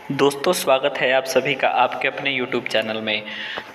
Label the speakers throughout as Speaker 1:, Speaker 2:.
Speaker 1: दोस्तों स्वागत है आप सभी का आपके अपने YouTube चैनल में।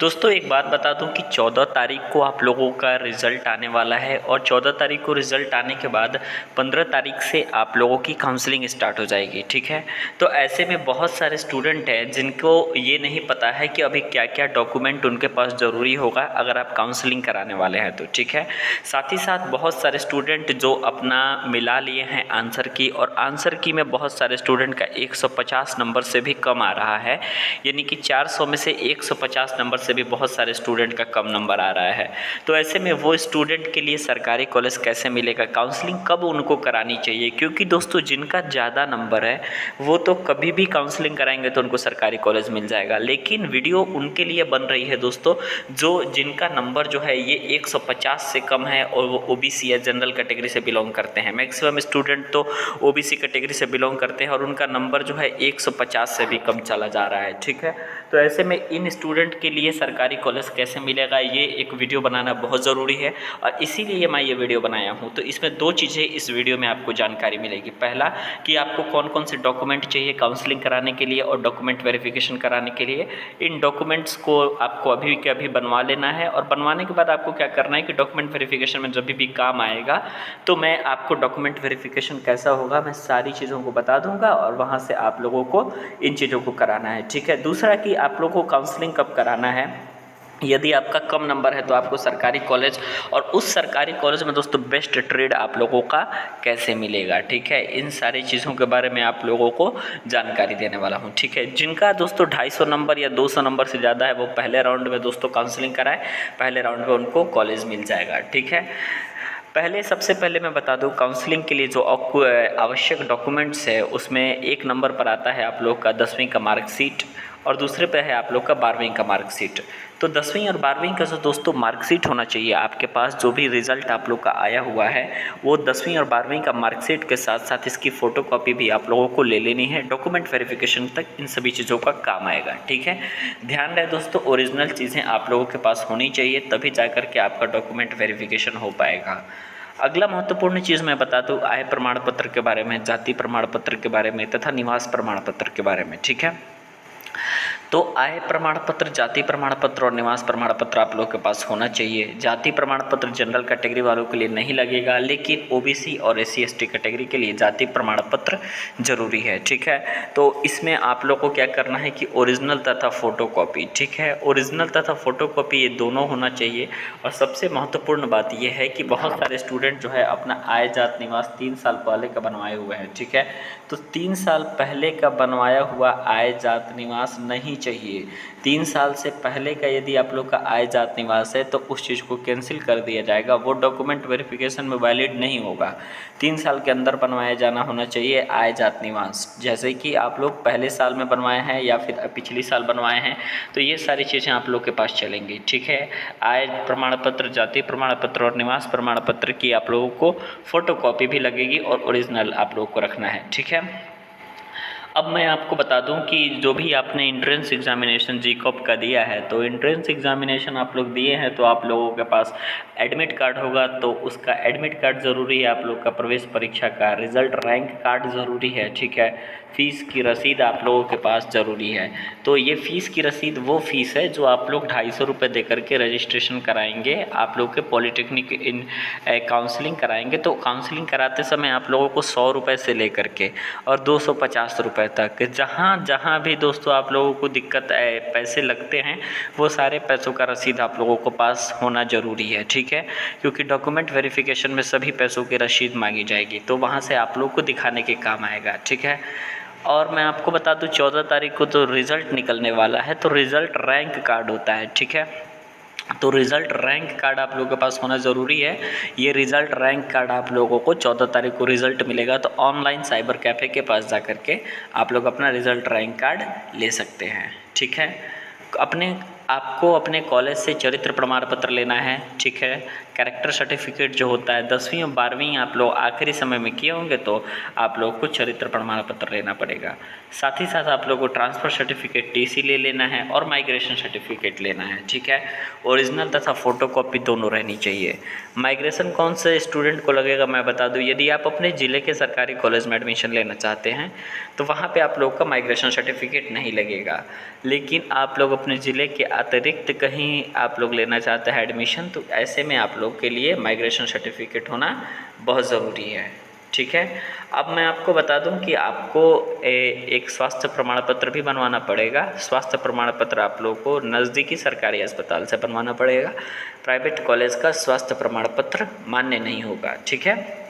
Speaker 1: दोस्तों एक बात बता दूं कि 14 तारीख को आप लोगों का रिज़ल्ट आने वाला है और 14 तारीख को रिज़ल्ट आने के बाद 15 तारीख से आप लोगों की काउंसलिंग स्टार्ट हो जाएगी, ठीक है। तो ऐसे में बहुत सारे स्टूडेंट हैं जिनको ये नहीं पता है कि अभी क्या क्या डॉक्यूमेंट उनके पास ज़रूरी होगा अगर आप काउंसलिंग कराने वाले हैं तो, ठीक है। साथ ही साथ बहुत सारे स्टूडेंट जो अपना मिला लिए हैं आंसर की, और आंसर की में बहुत सारे स्टूडेंट का 150 नंबर से भी कम आ रहा है, यानी कि 400 में से 150 नंबर से भी बहुत सारे स्टूडेंट का कम नंबर आ रहा है। तो ऐसे में वो स्टूडेंट के लिए सरकारी कॉलेज कैसे मिलेगा, काउंसलिंग कब उनको करानी चाहिए, क्योंकि दोस्तों जिनका ज़्यादा नंबर है वो तो कभी भी काउंसलिंग कराएंगे तो उनको सरकारी कॉलेज मिल जाएगा। लेकिन वीडियो उनके लिए बन रही है दोस्तों जो जिनका नंबर जो है ये 150 से कम है और वो ओबीसी या जनरल कैटेगरी से बिलोंग करते हैं। मैक्सिमम स्टूडेंट तो ओबीसी कैटेगरी से बिलोंग करते हैं और उनका नंबर जो है 150 से भी कम चला जा रहा है, ठीक है। तो ऐसे में इन स्टूडेंट के लिए सरकारी कॉलेज कैसे मिलेगा ये एक वीडियो बनाना बहुत ज़रूरी है और इसीलिए मैं ये वीडियो बनाया हूँ। तो इसमें दो चीज़ें इस वीडियो में आपको जानकारी मिलेगी। पहला कि आपको कौन कौन से डॉक्यूमेंट चाहिए काउंसलिंग कराने के लिए और डॉक्यूमेंट वेरिफिकेशन कराने के लिए। इन डॉक्यूमेंट्स को आपको अभी के अभी बनवा लेना है और बनवाने के बाद आपको क्या करना है कि डॉक्यूमेंट वेरिफिकेशन में जब भी काम आएगा तो मैं आपको डॉक्यूमेंट वेरिफिकेशन कैसा होगा मैं सारी चीज़ों को बता दूंगा और वहाँ से आप लोगों को इन चीज़ों को कराना है, ठीक है। दूसरा कि आप लोगों को काउंसलिंग कब कराना है। यदि आपका कम नंबर है तो आपको सरकारी कॉलेज, और उस सरकारी कॉलेज में दोस्तों बेस्ट ट्रेड आप लोगों का कैसे मिलेगा, ठीक है। इन सारी चीज़ों के बारे में आप लोगों को जानकारी देने वाला हूं, ठीक है। जिनका दोस्तों 250 नंबर या 200 नंबर से ज़्यादा है वो पहले राउंड में दोस्तों काउंसलिंग कराएं, पहले राउंड में उनको कॉलेज मिल जाएगा, ठीक है। सबसे पहले मैं बता दूं काउंसलिंग के लिए जो आवश्यक डॉक्यूमेंट्स है उसमें एक नंबर पर आता है आप लोग का 10वीं का मार्कशीट और दूसरे पे है आप लोग का 12वीं का मार्कशीट। तो 10वीं और 12वीं का जो दोस्तों मार्कशीट होना चाहिए आपके पास, जो भी रिज़ल्ट आप लोग का आया हुआ है वो 10वीं और 12वीं का मार्कशीट के साथ साथ इसकी फ़ोटोकॉपी भी आप लोगों को ले लेनी है। डॉक्यूमेंट वेरिफिकेशन तक इन सभी चीज़ों का काम आएगा, ठीक है। ध्यान रहे दोस्तों ओरिजिनल चीज़ें आप लोगों के पास होनी चाहिए, तभी जा कर के आपका डॉक्यूमेंट वेरिफिकेशन हो पाएगा। अगला महत्वपूर्ण चीज़ मैं बता दूं आय प्रमाण पत्र के बारे में, जाति प्रमाण पत्र के बारे में तथा निवास प्रमाण पत्र के बारे में, ठीक है। तो आय प्रमाण पत्र, जाति प्रमाण पत्र और निवास प्रमाण पत्र आप लोगों के पास होना चाहिए। जाति प्रमाण पत्र जनरल कैटेगरी वालों के लिए नहीं लगेगा, लेकिन ओबीसी और एससी एसटी कैटेगरी के लिए जाति प्रमाण पत्र जरूरी है, ठीक है। तो इसमें आप लोग को क्या करना है कि ओरिजिनल तथा फोटोकॉपी, ठीक है, ओरिजिनल तथा फोटोकॉपी ये दोनों होना चाहिए। और सबसे महत्वपूर्ण बात यह है कि बहुत सारे स्टूडेंट जो है अपना आय जात निवास 3 साल पहले का बनवाए हुए हैं, ठीक है। तो 3 साल पहले का बनवाया हुआ आय जात निवास नहीं चाहिए। 3 साल से पहले का यदि आप लोग का आय जात निवास है तो उस चीज़ को कैंसिल कर दिया जाएगा, वो डॉक्यूमेंट वेरिफिकेशन में वैलिड नहीं होगा। 3 साल के अंदर बनवाया जाना होना चाहिए आय जात निवास। जैसे कि आप लोग पहले साल में बनवाए हैं या फिर पिछले साल बनवाए हैं तो ये सारी चीज़ें आप लोग के पास चलेंगी, ठीक है। आय प्रमाण पत्र, जाति प्रमाण पत्र और निवास प्रमाण पत्र की आप लोगों को फ़ोटोकॉपी भी लगेगी और ओरिजिनल आप लोगों को रखना है, ठीक है। अब मैं आपको बता दूं कि जो भी आपने एंट्रेंस एग्जामिनेशन जीकॉप का दिया है तो एंट्रेंस एग्जामिनेशन आप लोग दिए हैं तो आप लोगों के पास एडमिट कार्ड होगा, तो उसका एडमिट कार्ड ज़रूरी है। आप लोग का प्रवेश परीक्षा का रिज़ल्ट रैंक कार्ड ज़रूरी है, ठीक है। फ़ीस की रसीद आप लोगों के पास ज़रूरी है। तो ये फ़ीस की रसीद वो फ़ीस है जो आप लोग 250 रुपये दे करके रजिस्ट्रेशन कराएंगे, आप लोग के पॉलिटेक्निक इन काउंसलिंग कराएंगे। तो काउंसलिंग कराते समय आप लोगों को 100 रुपये से लेकर के और 250 रुपये तक जहाँ जहाँ भी दोस्तों आप लोगों को दिक्कत पैसे लगते हैं वो सारे पैसों का रसीद आप लोगों को पास होना ज़रूरी है, ठीक है। क्योंकि डॉक्यूमेंट वेरिफिकेशन में सभी पैसों की रसीद मांगी जाएगी तो वहाँ से आप लोग को दिखाने के काम आएगा, ठीक है। और मैं आपको बता दूं 14 तारीख को तो रिज़ल्ट निकलने वाला है, तो रिज़ल्ट रैंक कार्ड होता है, ठीक है। तो रिज़ल्ट रैंक कार्ड आप लोगों के पास होना ज़रूरी है। ये रिज़ल्ट रैंक कार्ड आप लोगों को 14 तारीख को रिज़ल्ट मिलेगा, तो ऑनलाइन साइबर कैफ़े के पास जा कर के आप लोग अपना रिज़ल्ट रैंक कार्ड ले सकते हैं, ठीक है। अपने आपको अपने कॉलेज से चरित्र प्रमाण पत्र लेना है, ठीक है। कैरेक्टर सर्टिफिकेट जो होता है 10वीं और 12वीं आप लोग आखिरी समय में किए होंगे तो आप लोग को चरित्र प्रमाण पत्र लेना पड़ेगा। साथ ही साथ आप लोग को ट्रांसफ़र सर्टिफिकेट टीसी ले लेना है और माइग्रेशन सर्टिफिकेट लेना है, ठीक है। ओरिजिनल तथा फ़ोटोकॉपी दोनों रहनी चाहिए। माइग्रेशन कौन से स्टूडेंट को लगेगा मैं बता दूं, यदि आप अपने ज़िले के सरकारी कॉलेज में एडमिशन लेना चाहते हैं तो वहाँ पे आप लोग का माइग्रेशन सर्टिफिकेट नहीं लगेगा। लेकिन आप लोग अपने ज़िले के अतिरिक्त कहीं आप लोग लेना चाहते हैं एडमिशन, तो ऐसे में आप लोग के लिए माइग्रेशन सर्टिफिकेट होना बहुत ज़रूरी है, ठीक है। अब मैं आपको बता दूं कि आपको एक स्वास्थ्य प्रमाण पत्र भी बनवाना पड़ेगा। स्वास्थ्य प्रमाण पत्र आप लोगों को नज़दीकी सरकारी अस्पताल से बनवाना पड़ेगा। प्राइवेट कॉलेज का स्वास्थ्य प्रमाण पत्र मान्य नहीं होगा, ठीक है।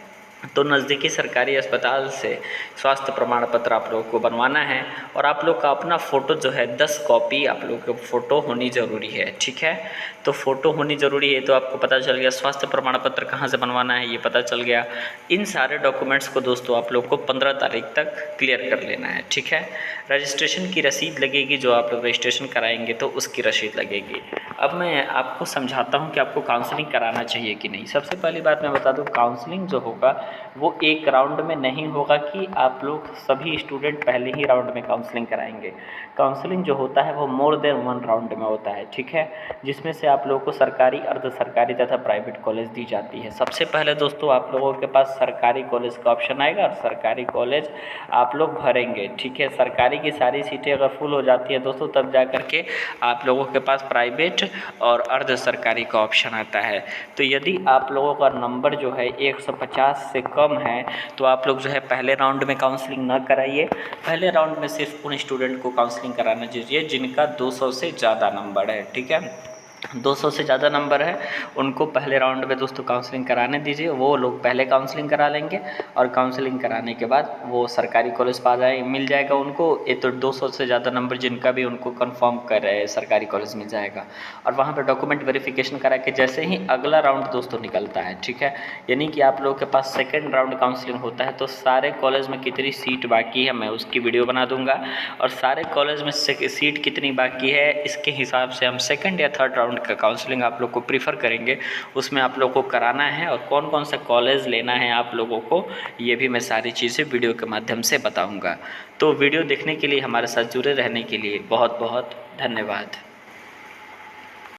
Speaker 1: तो नज़दीकी सरकारी अस्पताल से स्वास्थ्य प्रमाण पत्र आप लोगों को बनवाना है और आप लोग का अपना फ़ोटो जो है 10 कॉपी आप लोग के फ़ोटो होनी ज़रूरी है, ठीक है। तो फ़ोटो होनी ज़रूरी है, तो आपको पता चल गया स्वास्थ्य प्रमाण पत्र कहाँ से बनवाना है, ये पता चल गया। इन सारे डॉक्यूमेंट्स को दोस्तों आप लोग को 15 तारीख तक क्लियर कर लेना है, ठीक है। रजिस्ट्रेशन की रसीद लगेगी, जो आप लोग रजिस्ट्रेशन कराएंगे तो उसकी रसीद लगेगी। अब मैं आपको समझाता हूँ कि आपको काउंसलिंग कराना चाहिए कि नहीं। सबसे पहली बात मैं बता दूँ, काउंसलिंग जो होगा वो एक राउंड में नहीं होगा कि आप लोग सभी स्टूडेंट पहले ही राउंड में काउंसलिंग कराएंगे। काउंसलिंग जो होता है वो मोर देन 1 राउंड में होता है, ठीक है, जिसमें से आप लोगों को सरकारी, अर्ध सरकारी तथा प्राइवेट कॉलेज दी जाती है। सबसे पहले दोस्तों आप लोगों के पास सरकारी कॉलेज का ऑप्शन आएगा और सरकारी कॉलेज आप लोग भरेंगे, ठीक है। सरकारी की सारी सीटें अगर फुल हो जाती है दोस्तों, तब जा कर के आप लोगों के पास प्राइवेट और अर्ध सरकारी का ऑप्शन आता है। तो यदि आप लोगों का नंबर जो है 150 से कम है तो आप लोग जो है पहले राउंड में काउंसलिंग ना कराइए। पहले राउंड में सिर्फ उन स्टूडेंट को काउंसलिंग कराना चाहिए जिनका 200 से ज़्यादा नंबर है, ठीक है। 200 से ज़्यादा नंबर है उनको पहले राउंड में दोस्तों काउंसलिंग कराने दीजिए। वो लोग पहले काउंसलिंग करा लेंगे और काउंसलिंग कराने के बाद वो सरकारी कॉलेज पा जाए मिल जाएगा उनको। ये तो 200 से ज़्यादा नंबर जिनका भी उनको कंफर्म कर रहे हैं सरकारी कॉलेज मिल जाएगा। और वहाँ पर डॉक्यूमेंट वेरिफिकेशन करा के जैसे ही अगला राउंड दोस्तों निकलता है, ठीक है, यानी कि आप लोगों के पास सेकेंड राउंड काउंसलिंग होता है तो सारे कॉलेज में कितनी सीट बाकी है मैं उसकी वीडियो बना दूँगा और सारे कॉलेज में सीट कितनी बाकी है इसके हिसाब से हम सेकेंड या थर्ड राउंड का काउंसलिंग आप लोग को प्रीफर करेंगे। उसमें आप लोग को कराना है और कौन कौन सा कॉलेज लेना है आप लोगों को, ये भी मैं सारी चीज़ें वीडियो के माध्यम से बताऊंगा। तो वीडियो देखने के लिए, हमारे साथ जुड़े रहने के लिए बहुत बहुत धन्यवाद।